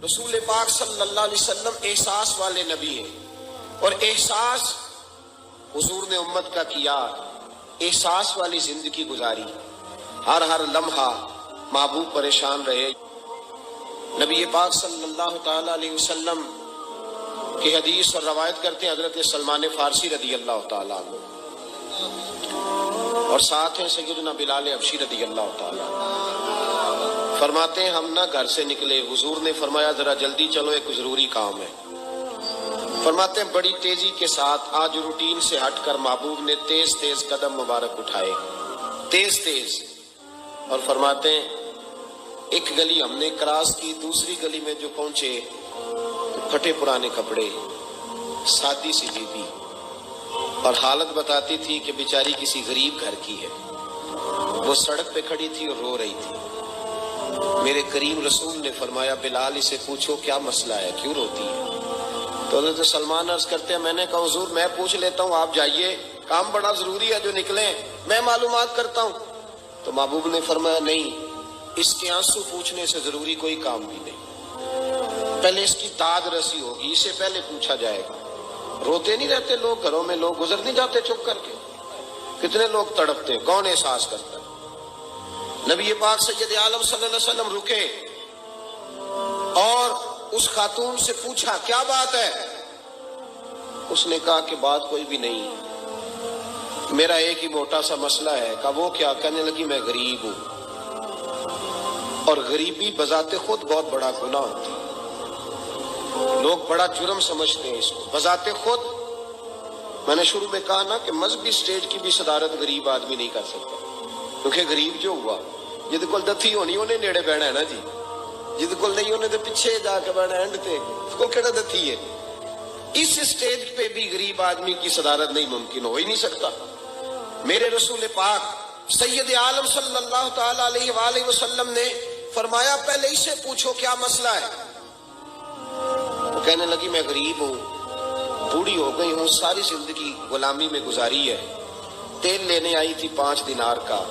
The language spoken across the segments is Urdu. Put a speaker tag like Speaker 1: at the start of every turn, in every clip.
Speaker 1: رسول پاک صلی اللہ علیہ وسلم احساس والے نبی ہیں، اور احساس حضور نے امت کا کیا، احساس والی زندگی گزاری، ہر لمحہ محبوب پریشان رہے۔ نبی پاک صلی اللہ تعالی علیہ وسلم کی حدیث اور روایت کرتے ہیں حضرت سلمان فارسی رضی اللہ تعالیٰ عنہ، اور ساتھ ہیں سیدنا بلال حبشی رضی اللہ تعالیٰ عنہ۔ فرماتے ہیں ہم نہ گھر سے نکلے، حضور نے فرمایا ذرا جلدی چلو، ایک ضروری کام ہے۔ فرماتے ہیں بڑی تیزی کے ساتھ آج روٹین سے ہٹ کر محبوب نے تیز تیز قدم مبارک اٹھائے، تیز تیز، اور فرماتے ہیں ایک گلی ہم نے کراس کی، دوسری گلی میں جو پہنچے پھٹے پرانے کپڑے، سادی سی بیوی، اور حالت بتاتی تھی کہ بیچاری کسی غریب گھر کی ہے۔ وہ سڑک پہ کھڑی تھی اور رو رہی تھی۔ میرے کریم رسول نے فرمایا بلال اسے پوچھو کیا مسئلہ ہے، کیوں روتی ہے؟ تو حضرت سلمان عرض کرتے ہیں میں نے کہا حضور میں پوچھ لیتا ہوں، آپ جائیے، کام بڑا ضروری ہے جو نکلیں، میں معلومات کرتا ہوں۔ تو محبوب نے فرمایا نہیں، اس کے آنسو پوچھنے سے ضروری کوئی کام بھی نہیں، پہلے اس کی داد رسی ہوگی، اسے پہلے پوچھا جائے گا۔ روتے نہیں رہتے لوگ گھروں میں، لوگ گزر نہیں جاتے چپ کر کے؟ کتنے لوگ تڑپتے، کون احساس کرتا ہے؟ نبی پاک سید عالم صلی اللہ علیہ وسلم رکے اور اس خاتون سے پوچھا کیا بات ہے؟ اس نے کہا کہ بات کوئی بھی نہیں، میرا ایک ہی موٹا سا مسئلہ ہے۔ کہا وہ کیا؟ کہنے لگی میں غریب ہوں، اور غریبی بذات خود بہت بڑا گناہ ہوتی ہے، لوگ بڑا جرم سمجھتے ہیں اس کو بذات خود۔ میں نے شروع میں کہا نا کہ مذہبی سٹیج کی بھی صدارت غریب آدمی نہیں کر سکتا، کیونکہ غریب جو ہوا جد کول دتھی ہونی انہیں نیڑے بہنا ہے نا جی، جد کول نہیں انہیں تو پیچھے جا کے بہنا اینڈ تے، اس کو کیڑا دتھی ہے۔ اس سٹیج پہ بھی غریب آدمی کی صدارت نہیں ممکن، ہو ہی نہیں سکتا۔ میرے رسول پاک سید عالم صلی اللہ تعالی علیہ وآلہ وسلم نے فرمایا پہلے اسے پوچھو کیا مسئلہ ہے۔ وہ کہنے لگی میں غریب ہوں، بوڑھی ہو گئی ہوں، ساری زندگی غلامی میں گزاری ہے، تیل لینے آئی تھی 5 دینار کا،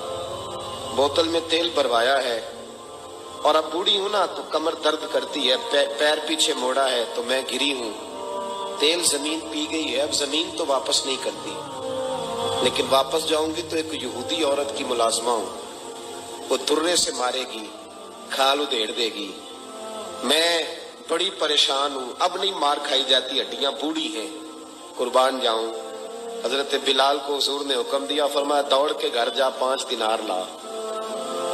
Speaker 1: بوتل میں تیل بھروایا ہے، اور اب بوڑھی ہوں نا تو کمر درد کرتی ہے، پیر پیچھے موڑا ہے تو میں گری ہوں، تیل زمین پی گئی ہے، اب زمین تو واپس نہیں کرتی، لیکن واپس جاؤں گی تو ایک یہودی عورت کی ملازمہ ہوں، وہ درے سے مارے گی، کھال ادھیڑ دے گی، میں بڑی پریشان ہوں، اب نہیں مار کھائی جاتی، ہڈیاں بوڑھی ہیں، قربان جاؤں۔ حضرت بلال کو حضور نے حکم دیا، فرمایا دوڑ کے گھر جا 5 دینار لا۔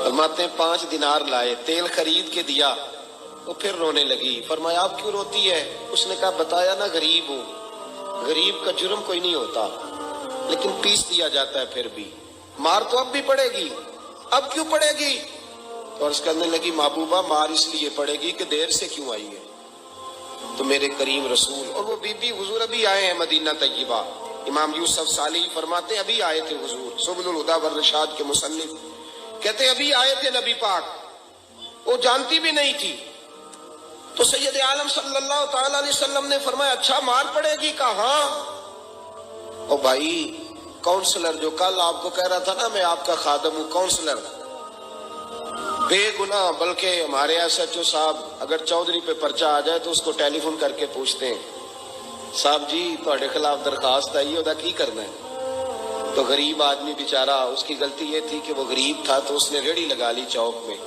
Speaker 1: فرماتے ہیں 5 دینار لائے، تیل خرید کے دیا، وہ پھر رونے لگی۔ فرمایا آپ کیوں روتی ہے؟ اس نے کہا بتایا نا غریب ہوں، غریب کا جرم کوئی نہیں ہوتا، لیکن پیس دیا جاتا ہے، پھر بھی مار تو اب بھی پڑے گی، اب کیوں پڑے گی؟ اور اس کرنے لگی محبوبہ مار اس لیے پڑے گی کہ دیر سے کیوں آئی ہے۔ تو میرے کریم رسول اور وہ بی بی حضور ابھی آئے ہیں مدینہ طیبہ، امام یوسف صالحی فرماتے ہیں ابھی آئے تھے حضور، سبل الہدیٰ والرشاد کے مصنف کہتے ہیں ابھی آئے تھے نبی پاک، وہ جانتی بھی نہیں تھی۔ تو سید عالم صلی اللہ تعالی علیہ وسلم نے فرمایا اچھا مار پڑے گی؟ کہا ہاں۔ او بھائی کونسلر جو کل آپ کو کہہ رہا تھا نا میں آپ کا خادم ہوں، کونسلر بے گناہ، بلکہ ہمارے ایس ایچ او صاحب اگر چودھری پہ پرچہ آ جائے تو اس کو ٹیلی فون کر کے پوچھتے ہیں صاحب جی تہاڈے خلاف درخواست آئی ہے، کی کرنا ہے؟ تو غریب آدمی بیچارہ، اس کی غلطی یہ تھی کہ وہ غریب تھا تو اس نے ریڑھی لگا لی چوک میں،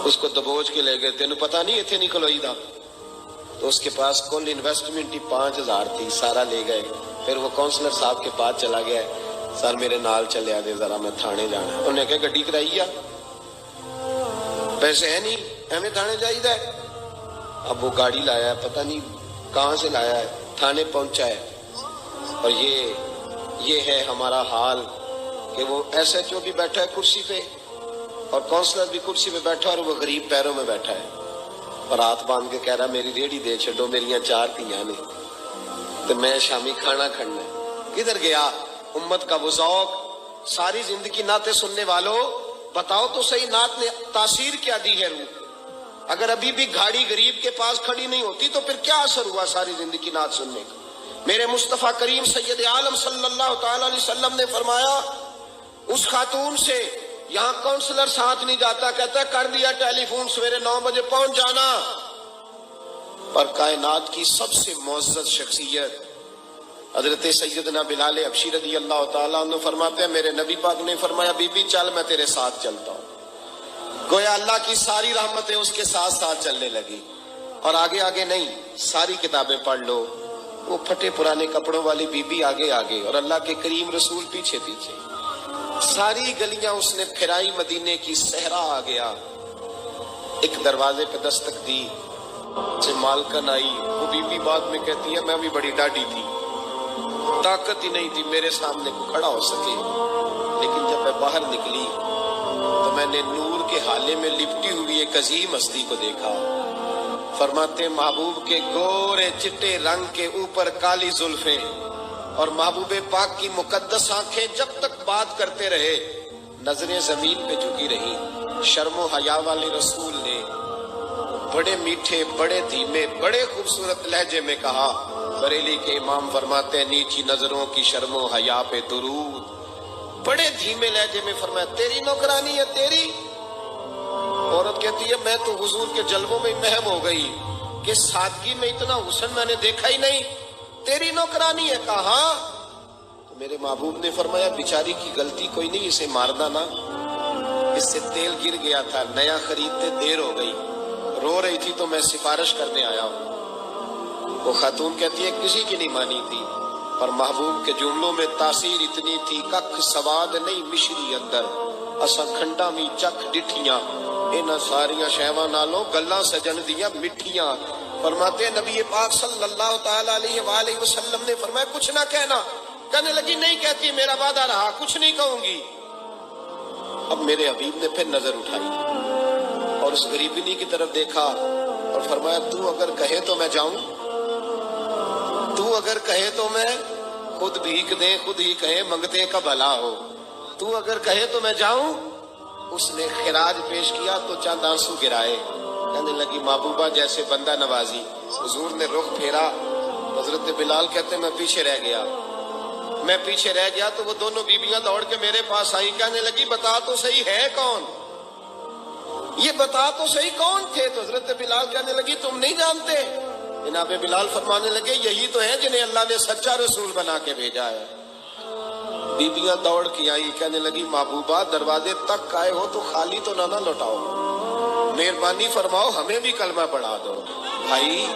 Speaker 1: اس کو دبوچ کے لے گئے، تینوں پتہ نہیں اتنے نہیں کھلوئی دا، تو اس کے پاس کل انویسٹمنٹ ہی 5000 تھی، سارا لے گئے۔ پھر وہ کونسلر صاحب کے پاس چلا گیا، سر میرے نال چلے آ دے ذرا میں تھانے جانا ہے۔ انہوں نے کہا گڈی کرائی ہے، پیسے ہے نہیں، ایویں تھانے جائیدا ہے۔ اب وہ گاڑی لایا ہے، پتہ نہیں کہاں سے لایا ہے، تھانے پہنچا ہے، اور یہ ہے ہمارا حال کہ وہ ایس ایچ او بھی بیٹھا ہے کرسی پہ اور کونسلر بھی کرسی پہ بیٹھا اور وہ غریب پیروں میں بیٹھا ہے، اور ہاتھ باندھ کے کہہ رہا میری ریڑھی دے چھڈو، میریاں 4 دھیاں نے تو میں شامی کھانا کھڑنا ہے۔ کدھر گیا امت کا وہ ذوق؟ ساری زندگی نعتیں سننے والوں بتاؤ تو صحیح نعت نے تاثیر کیا دی ہے روح؟ اگر ابھی بھی گھاڑی غریب کے پاس کھڑی نہیں ہوتی تو پھر کیا اثر ہوا ساری زندگی نعت سننے کا؟ میرے مصطفیٰ کریم سید عالم صلی اللہ تعالی علیہ وسلم نے فرمایا اس خاتون سے، یہاں کونسلر ساتھ نہیں جاتا، کہتا ہے کر دیا ٹیلی فون، سویرے 9 بجے پہنچ جانا، اور کائنات کی سب سے معزز شخصیت حضرت سیدنا بلال حبشی رضی اللہ تعالیٰ عنہ فرماتے ہیں میرے نبی پاک نے فرمایا بی بی چل میں تیرے ساتھ چلتا ہوں. گویا اللہ کی ساری رحمتیں اس کے ساتھ ساتھ چلنے لگی. اور آگے آگے نہیں، ساری کتابیں پڑھ لو، وہ پھٹے پرانے کپڑوں والی بی بی آگے آگے اور اللہ کے کریم رسول پیچھے پیچھے. ساری گلیاں اس نے پھرائی، مدینے کی صحرا آ گیا. ایک دروازے پہ دستک دی سے مالکن آئی. وہ بی بی بعد میں کہتی ہے میں بھی بڑی ڈاڈی تھی، طاقت ہی نہیں تھی میرے سامنے کو کھڑا ہو سکے، لیکن جب میں باہر نکلی تو میں نے نور کے حالے میں لپٹی ہوئی ایک عظیم ہستی کو دیکھا. فرماتے محبوب کے گورے چٹے رنگ کے اوپر کالی زلفیں اور محبوب پاک کی مقدس آنکھیں جب تک بات کرتے رہے نظریں زمین پہ جھکی رہی. شرم و حیا والے رسول نے بڑے میٹھے، بڑے دھیمے، بڑے خوبصورت لہجے میں کہا. بریلی کے امام فرماتے ہیں نیچی نظروں کی شرم و حیا پہ درود. بڑے دھیمے لہجے میں فرمایا تیری نوکرانی ہے تیری. عورت کہتی ہے میں تو حضور کے جلووں میں محو ہو گئی کہ سادگی میں اتنا حسن میں نے دیکھا ہی نہیں، تیری نوکرانی ہے. کہا تو میرے محبوب نے فرمایا بیچاری کی غلطی کوئی نہیں، اسے مارنا نہ، اس سے تیل گر گیا تھا، نیا خریدتے دیر ہو گئی، رو رہی تھی تو میں سفارش کرنے آیا ہوں. وہ خاتون کہتی ہے کسی کی نہیں مانی تھی، پر محبوب کے جملوں میں تاثیر اتنی تھی ککھ سواد نہیں مشری اندر اساں کھنڈا می چکھ ڈٹھیاں انہاں ساریاں شیواں نالوں گلاں سجن دیاں مٹھیاں. فرماتے ہیں نبی پاک صلی اللہ تعالی علیہ وآلہ وسلم نے فرمایا کچھ نہ کہنا. کہنے لگی نہیں کہتی، میرا وعدہ رہا، کچھ نہیں کہوں گی. اب میرے حبیب نے پھر نظر اٹھائی اور اس غریبنی کی طرف دیکھا اور فرمایا تو اگر کہے تو میں جاؤں، تو اگر کہے تو میں خود بھیک دیں، خود ہی کہے منگتے کا بھلا ہو، تو اگر کہے تو میں جاؤں. اس نے خراج پیش کیا تو چند آنسو گرائے. کہنے لگی محبوبہ جیسے بندہ نوازی. حضور نے رخ پھیرا. حضرت بلال کہتے میں پیچھے رہ گیا. میں پیچھے رہ گیا تو وہ دونوں بیویاں دوڑ کے میرے پاس آئی. کہنے لگی بتا تو صحیح ہے کون، یہ بتا تو صحیح کون تھے. تو حضرت بلال کہنے لگی تم نہیں جانتے. جناب بلال فرمانے لگے یہی تو ہیں جنہیں اللہ نے سچا رسول بنا کے بھیجا ہے. بیبیاں دوڑ کے آئی. کہنے لگی محبوبہ دروازے تک آئے ہو تو خالی تو نہ لوٹاؤ، مہربانی فرماؤ ہمیں بھی کلمہ پڑھا دو. بھائی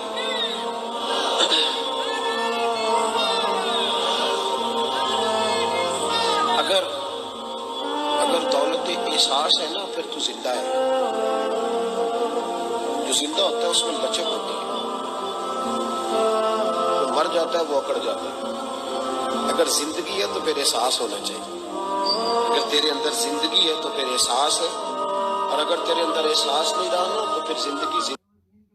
Speaker 1: اگر دولت احساس ہے نا پھر تو زندہ ہے. جو زندہ ہوتا ہے اس میں لچک ہوتی ہے، جو مر جاتا ہے وہ اکڑ جاتا ہے. اگر زندگی ہے تو پھر احساس ہونا چاہیے. اگر تیرے اندر زندگی ہے تو پھر احساس ہے، اور اگر تیرے اندر احساس نہیں رہا نا تو پھر زندگی